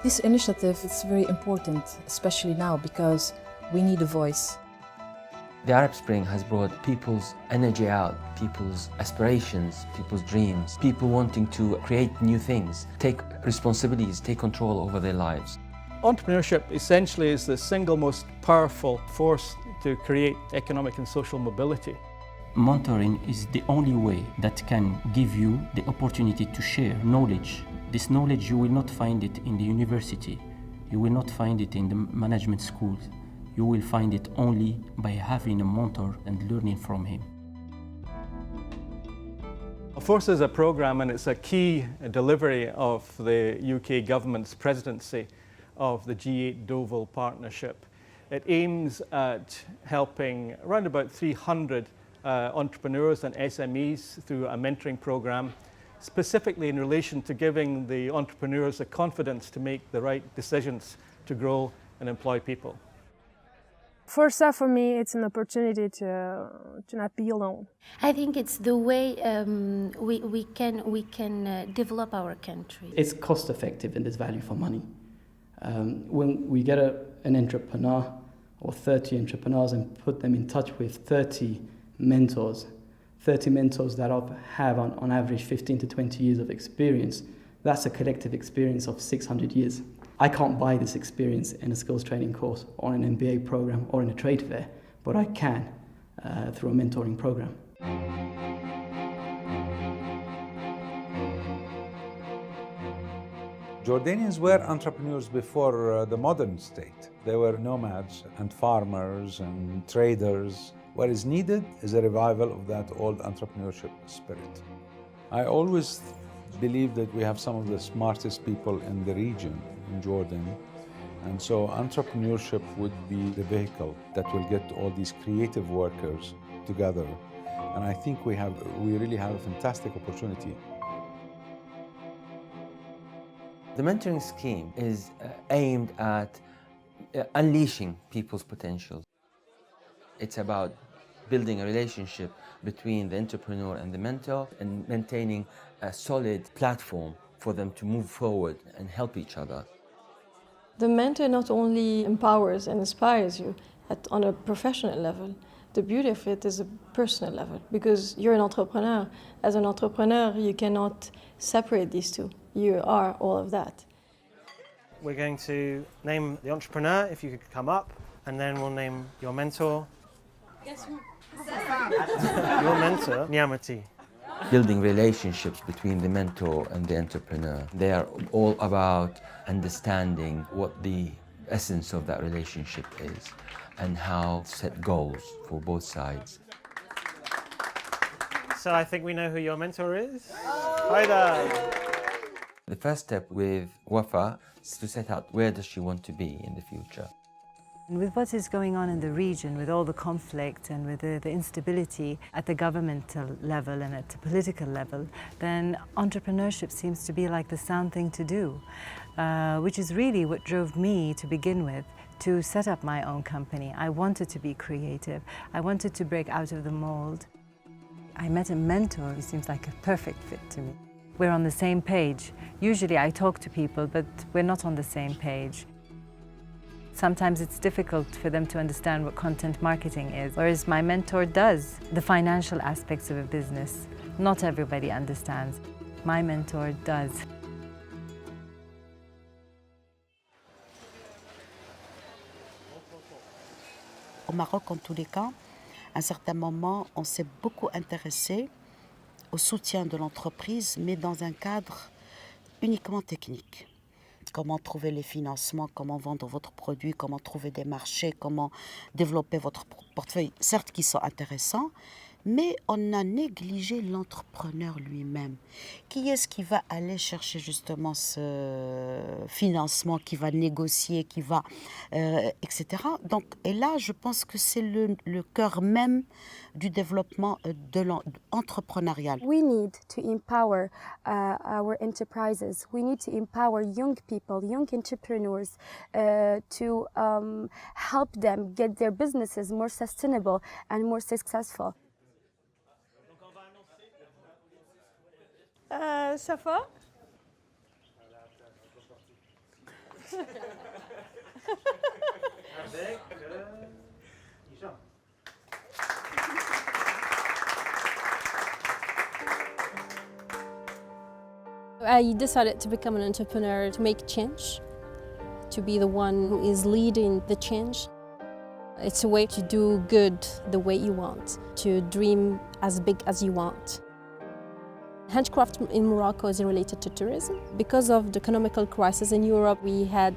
This initiative is very important, especially now, because we need a voice. The Arab Spring has brought people's energy out, people's aspirations, people's dreams, people wanting to create new things, take responsibilities, take control over their lives. Entrepreneurship essentially is the single most powerful force to create economic and social mobility. Mentoring is the only way that can give you the opportunity to share knowledge. This knowledge, you will not find it in the university. You will not find it in the management schools. You will find it only by having a mentor and learning from him. Forsa is a programme and it's a key delivery of the UK government's presidency of the G8 Deauville Partnership. It aims at helping around about 300 entrepreneurs and SMEs through a mentoring programme, specifically in relation to giving the entrepreneurs the confidence to make the right decisions to grow and employ people. Forsa, for me, it's an opportunity to not be alone. I think it's the way we can develop our country. It's cost effective and there's value for money. When we get an entrepreneur or 30 entrepreneurs and put them in touch with 30 mentors that have on average 15 to 20 years of experience, that's a collective experience of 600 years. I can't buy this experience in a skills training course or an MBA program or in a trade fair, but I can through a mentoring program. Jordanians were entrepreneurs before the modern state. They were nomads and farmers and traders. What is needed is a revival of that old entrepreneurship spirit. I always believe that we have some of the smartest people in the region, in Jordan, and so entrepreneurship would be the vehicle that will get all these creative workers together. And I think we really have a fantastic opportunity. The mentoring scheme is aimed at unleashing people's potential. It's about building a relationship between the entrepreneur and the mentor and maintaining a solid platform for them to move forward and help each other. The mentor not only empowers and inspires you on a professional level, the beauty of it is a personal level, because you're an entrepreneur. As an entrepreneur, you cannot separate these two. You are all of that. We're going to name the entrepreneur, if you could come up, and then we'll name your mentor. Yes. Your mentor, Nyamati. Building relationships between the mentor and the entrepreneur. They are all about understanding what the essence of that relationship is and how to set goals for both sides. So I think we know who your mentor is. Hi there. The first step with Wafa is to set out where does she want to be in the future. With what is going on in the region, with all the conflict and with the instability at the governmental level and at the political level, then entrepreneurship seems to be like the sound thing to do, which is really what drove me to begin with to set up my own company. I wanted to be creative. I wanted to break out of the mold. I met a mentor who seems like a perfect fit to me. We're on the same page. Usually I talk to people, but we're not on the same page. Sometimes it's difficult for them to understand what content marketing is, whereas my mentor does the financial aspects of a business. Not everybody understands. My mentor does. Au Maroc, en tous les cas, à un certain moment, on s'est beaucoup intéressé au soutien de l'entreprise, mais dans un cadre uniquement technique. Comment trouver les financements, comment vendre votre produit, comment trouver des marchés, comment développer votre portefeuille, certes qui sont intéressants, mais on a négligé l'entrepreneur lui-même. Qui est-ce qui va aller chercher justement ce financement, qui va négocier, qui va, etc. Donc, et là, je pense que c'est le cœur même du développement entrepreneurial. We need to empower our enterprises. We need to empower young people, young entrepreneurs, to help them get their businesses more sustainable and more successful. Safa? I decided to become an entrepreneur to make change, to be the one who is leading the change. It's a way to do good the way you want, to dream as big as you want. Handcraft in Morocco is related to tourism. Because of the economical crisis in Europe, we had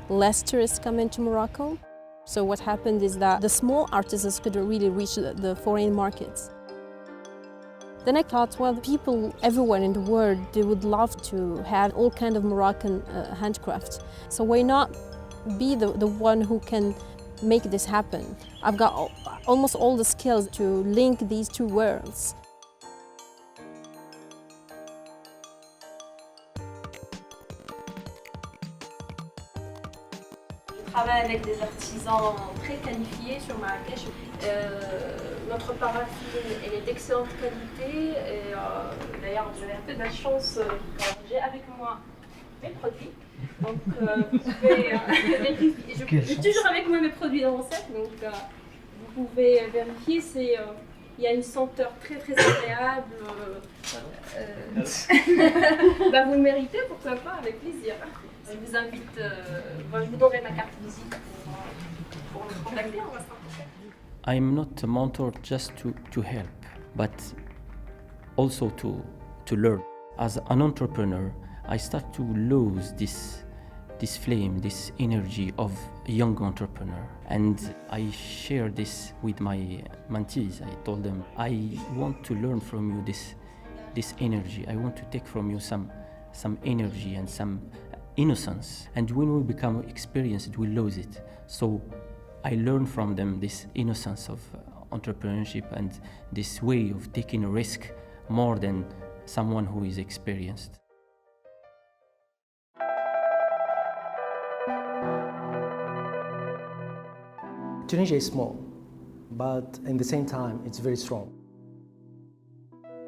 less tourists come into Morocco. So what happened is that the small artisans couldn't really reach the foreign markets. Then I thought, well, people everywhere in the world, they would love to have all kind of Moroccan handcraft. So why not be the one who can make this happen? I've got almost all the skills to link these two worlds. Je travaille avec des artisans très qualifiés sur Marrakech. Notre paraffine, elle est d'excellente qualité. Et d'ailleurs, j'ai un peu de la chance car j'ai avec moi mes produits. Donc, vous pouvez vérifier. J'ai toujours avec moi mes produits dans mon sac. Donc, vous pouvez vérifier. Il y a une senteur très très agréable. Vous le méritez, pourquoi pas, avec plaisir. Je vous invite, je vous donnerai ma carte visite pour me contacter. On va se rencontrer. I'm not a mentor just to help, but also to learn. As an entrepreneur, I start to lose this flame, this energy of a young entrepreneur. And I share this with my mentees. I told them, I want to learn from you this energy. I want to take from you some energy and some innocence. And when we become experienced, we lose it. So I learn from them this innocence of entrepreneurship and this way of taking a risk more than someone who is experienced. Tunisia is small, but at the same time, it's very strong.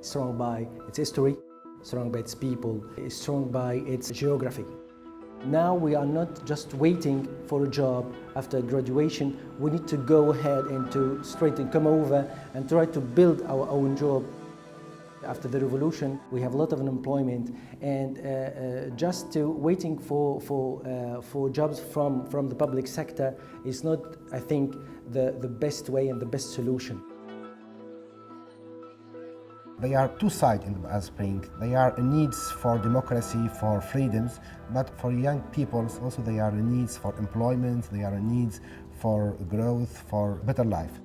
Strong by its history, strong by its people, strong by its geography. Now we are not just waiting for a job after graduation. We need to go ahead and to straight and come over and try to build our own job. After the revolution, we have a lot of unemployment, and just waiting for jobs from the public sector is not, I think, the best way and the best solution. They are two sides in the Arab Spring. They are needs for democracy, for freedoms, but for young people also they are needs for employment, they are needs for growth, for better life.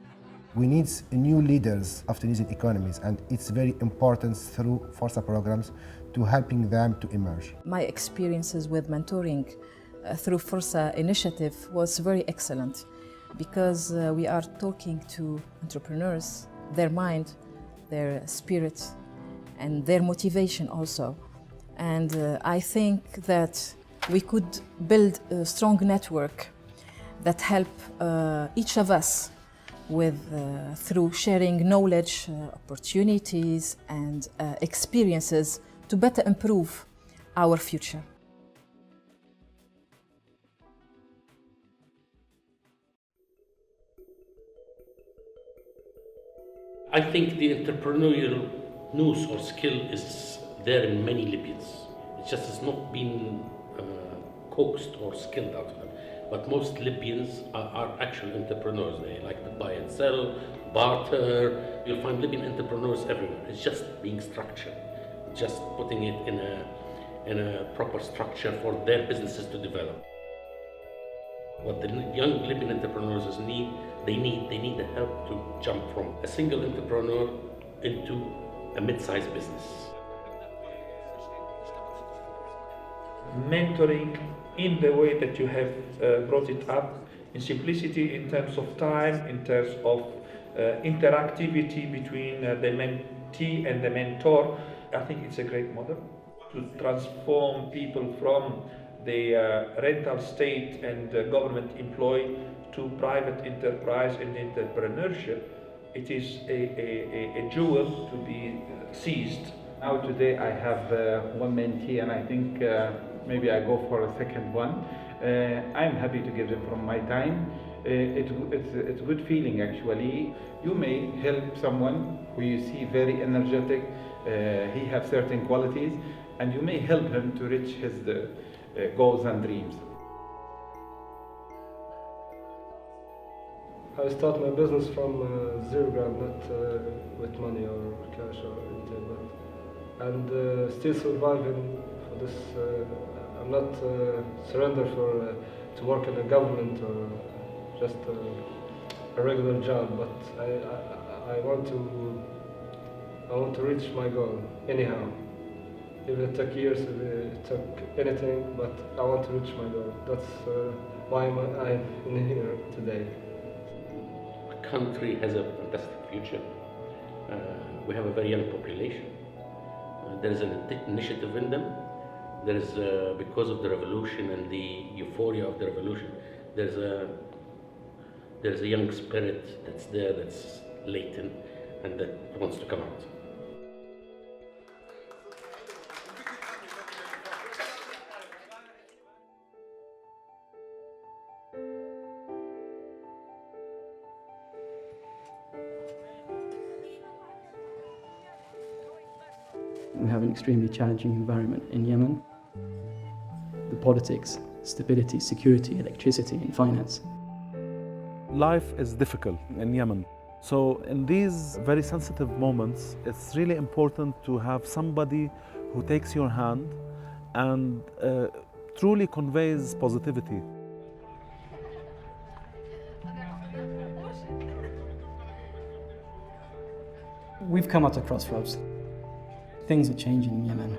We need new leaders of Tunisian economies, and it's very important through Forsa programs to helping them to emerge. My experiences with mentoring through Forsa initiative was very excellent because we are talking to entrepreneurs, their mind, their spirit and their motivation also. And I think that we could build a strong network that help each of us with through sharing knowledge, opportunities and experiences to better improve our future. I think the entrepreneurial nous or skill is there in many Libyans. It just has not been coaxed or skilled out of them. But most Libyans are actual entrepreneurs. They like to buy and sell, barter. You'll find Libyan entrepreneurs everywhere. It's just being structured, just putting it in a proper structure for their businesses to develop. What the young Libyan entrepreneurs need the help to jump from a single entrepreneur into a mid-sized business. Mentoring in the way that you have brought it up, in simplicity, in terms of time, in terms of interactivity between the mentee and the mentor, I think it's a great model to transform people from the rental state and government employee to private enterprise and entrepreneurship. It is a jewel to be seized. Now today I have one mentee, and I think maybe I go for a second one. I'm happy to give them from my time. It's a good feeling actually. You may help someone who you see very energetic, he has certain qualities, and you may help him to reach his goals and dreams. I start my business from zero ground, not with money or cash or anything, and still surviving for this. I'm not surrender to work in the government or just a regular job, but I want to reach my goal anyhow. Even it took years, it took anything, but I want to reach my goal. That's why I'm in here today. The country has a fantastic future. We have a very young population. There is an initiative in them. There is, because of the revolution and the euphoria of the revolution, there's a young spirit that's there, that's latent, and that wants to come out. We have an extremely challenging environment in Yemen. The politics, stability, security, electricity, and finance. Life is difficult in Yemen. So in these very sensitive moments, it's really important to have somebody who takes your hand and truly conveys positivity. We've come at a crossroads. Things are changing in Yemen.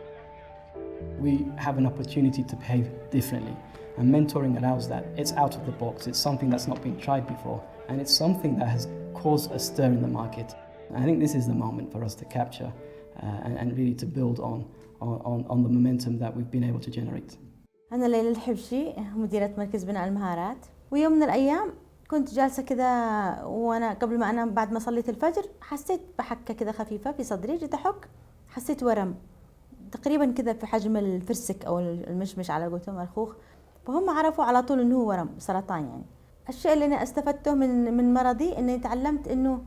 We have an opportunity to behave differently, and mentoring allows that. It's out of the box, it's something that's not been tried before, and it's something that has caused a stir in the market. And I think this is the moment for us to capture and really to build on the momentum that we've been able to generate. أنا ليلى الحبشي مديرة مركز بناء المهارات، ويوم من الأيام كنت جالسة كذا وأنا قبل ما أنام بعد ما صليت الفجر حسيت بحكة كذا خفيفة في صدري، جيت أحك حسيت ورم تقريبا كذا في حجم الفرسك أو المشمش على قولتهم الخوخ، فهم عرفوا على طول إنه هو ورم سرطان. يعني الشيء اللي أنا استفدته من مرضي إني تعلمت إنه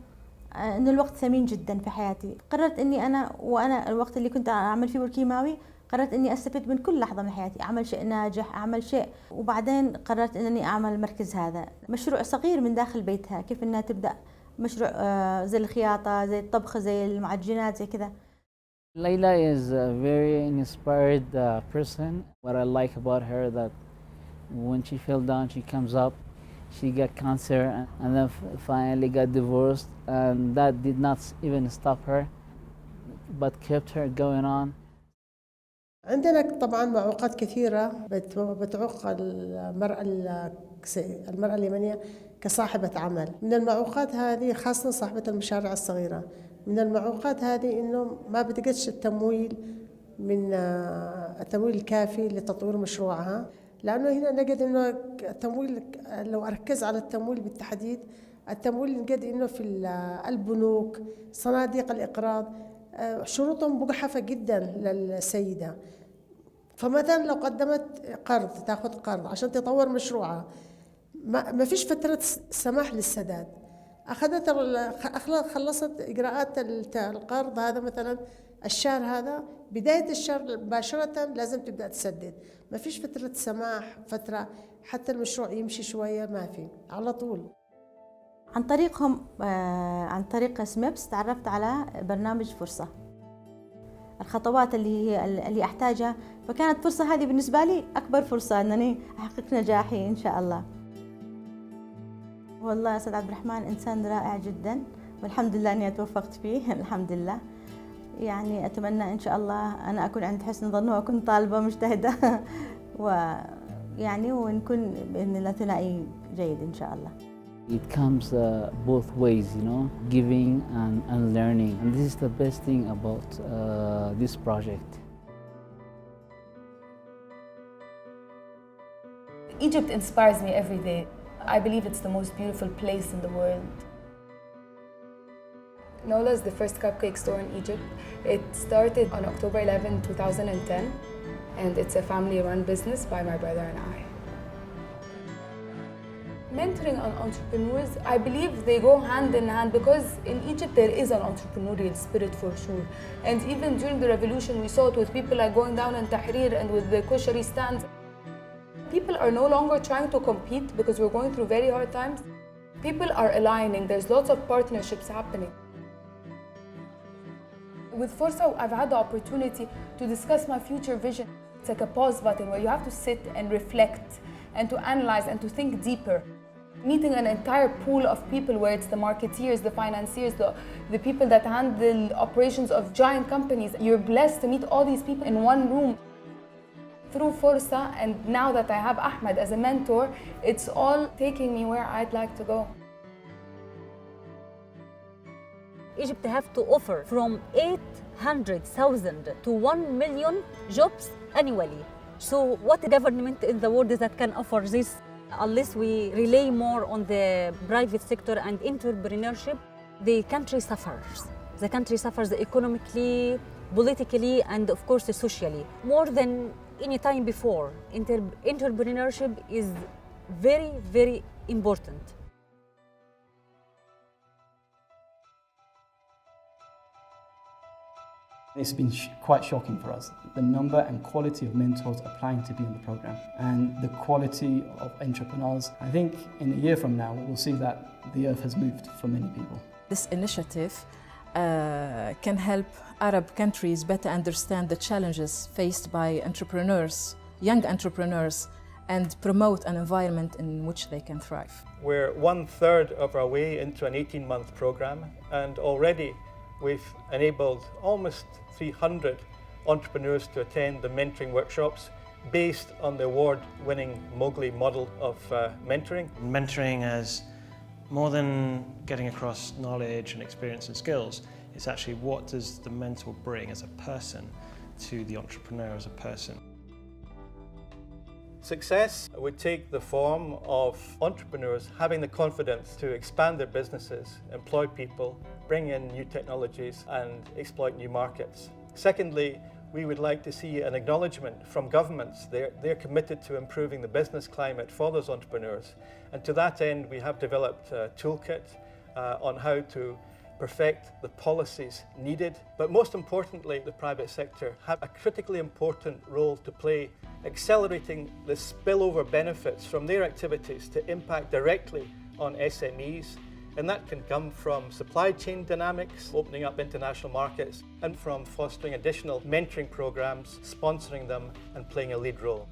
الوقت ثمين جدا في حياتي. قررت إني وأنا الوقت اللي كنت أعمل فيه بالكيماوي قررت إني أستفيد من كل لحظة من حياتي، أعمل شيء ناجح، أعمل شيء. وبعدين قررت إني أعمل المركز هذا، مشروع صغير من داخل بيتها، كيف إنها تبدأ مشروع زي الخياطة، زي الطبخ، زي المعجنات، زي كذا. Layla is a very inspired person. What I like about her that when she fell down, she comes up. She got cancer and then finally got divorced, and that did not even stop her, but kept her going on. عندنا طبعا معوقات كثيرة بتعوق المرأة اليمنية كصاحبة عمل. من المعوقات هذه خاصة صاحبة المشاريع الصغيرة، من المعوقات هذه إنه ما بتجدش التمويل الكافي لتطوير مشروعها، لأنه هنا نجد إنه التمويل لو أركز على التمويل بالتحديد، التمويل نجد إنه في البنوك، صناديق الإقراض، شروطهم مجحفة جدا للسيدة. فمثلا لو قدمت قرض، تاخذ قرض عشان تطور مشروعها، ما فيش فترة سماح للسداد. خلصت إجراءات القرض هذا مثلا الشهر هذا، بداية الشهر مباشرة لازم تبدأ تسدد، ما فيش فترة سماح، فترة حتى المشروع يمشي شوية، ما في، على طول. عن طريقهم عن طريق سميبس تعرفت على برنامج فرصة، الخطوات اللي أحتاجها، فكانت فرصة هذه بالنسبة لي أكبر فرصة أنني أحقق نجاحي إن شاء الله. والله يا أستاذ عبد الرحمن إنسان رائع جدا، والحمد لله أني توفقت فيه الحمد لله. يعني أتمنى إن شاء الله أنا أكون عند حسن ظنه وأكون طالبة مجتهدة ويعني ونكون بإذن الله ثنائي جيد إن شاء الله. It comes both ways, you know, giving and learning. And this is the best thing about this project. Egypt inspires me every day. I believe it's the most beautiful place in the world. Nola is the first cupcake store in Egypt. It started on October 11, 2010, and it's a family-run business by my brother and I. Mentoring on entrepreneurs, I believe they go hand in hand because in Egypt there is an entrepreneurial spirit for sure. And even during the revolution we saw it with people like going down in Tahrir and with the koshari stands. People are no longer trying to compete because we're going through very hard times. People are aligning, there's lots of partnerships happening. With Forsa, I've had the opportunity to discuss my future vision. It's like a pause button where you have to sit and reflect and to analyze and to think deeper. Meeting an entire pool of people where it's the marketeers, the financiers, the people that handle operations of giant companies. You're blessed to meet all these people in one room. Through Forsa, and now that I have Ahmed as a mentor, it's all taking me where I'd like to go. Egypt have to offer from 800,000 to 1 million jobs annually. So what government in the world that can offer this? Unless we rely more on the private sector and entrepreneurship, the country suffers. The country suffers economically, politically, and of course socially. More than any time before, entrepreneurship is very, very important. It's been quite shocking for us, the number and quality of mentors applying to be in the program and the quality of entrepreneurs. I think in a year from now, we'll see that the earth has moved for many people. This initiative can help Arab countries better understand the challenges faced by entrepreneurs, young entrepreneurs, and promote an environment in which they can thrive. We're 1/3 of our way into an 18-month program, and already we've enabled almost 300 entrepreneurs to attend the mentoring workshops based on the award-winning Mowgli model of mentoring. Mentoring as more than getting across knowledge and experience and skills, it's actually what does the mentor bring as a person to the entrepreneur as a person. Success would take the form of entrepreneurs having the confidence to expand their businesses, employ people, bring in new technologies and exploit new markets. Secondly, we would like to see an acknowledgement from governments. They're committed to improving the business climate for those entrepreneurs. And to that end, we have developed a toolkit on how to perfect the policies needed. But most importantly, the private sector have a critically important role to play, accelerating the spillover benefits from their activities to impact directly on SMEs. And that can come from supply chain dynamics, opening up international markets, and from fostering additional mentoring programs, sponsoring them, and playing a lead role.